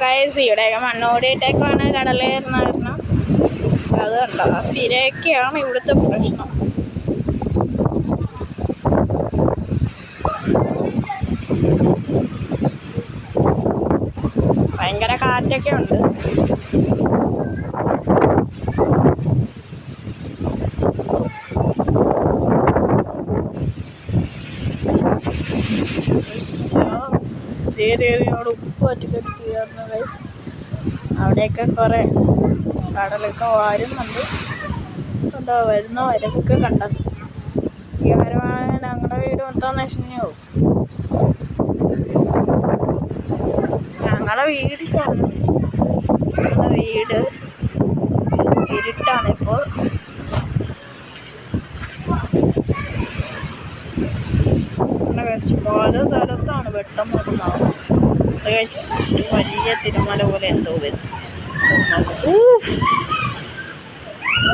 Guys ഇവിടെയൊക്കെ മണ്ണോടിയിട്ടേക്കാണ് കടലേറുന്ന കാരണം. അത് കണ്ടോ, തിരയൊക്കെയാണ് ഇവിടുത്തെ പ്രശ്നം. ഭയങ്കര കാറ്റൊക്കെ ഉണ്ട്. അവിടെ ഉപ്പ് പറ്റിക്കടിക്കുകയായിരുന്നു ഗൈസ്. അവിടെയൊക്കെ കുറേ കടലൊക്കെ വരുന്നുണ്ട്. കണ്ടോ, വരുന്ന വരവൊക്കെ കണ്ടോ. ഈ വരവാണെങ്കിൽ ഞങ്ങളുടെ വീട് മൊത്തം നശിഞ്ഞു പോകും. ഞങ്ങളുടെ വീടിലാണ്, ഞങ്ങളുടെ വീട് ഇരുട്ടാണിപ്പോൾ. പല സ്ഥലത്താണ് വെട്ടം വരുന്നത്. വലിയ തിരമല പോലെ എന്തോ വരും.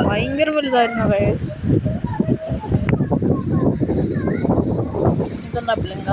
ഭയങ്കര വലുതായിരുന്നു ഗൈസ്. ഇതെന്താ പ്ലിങ്ക.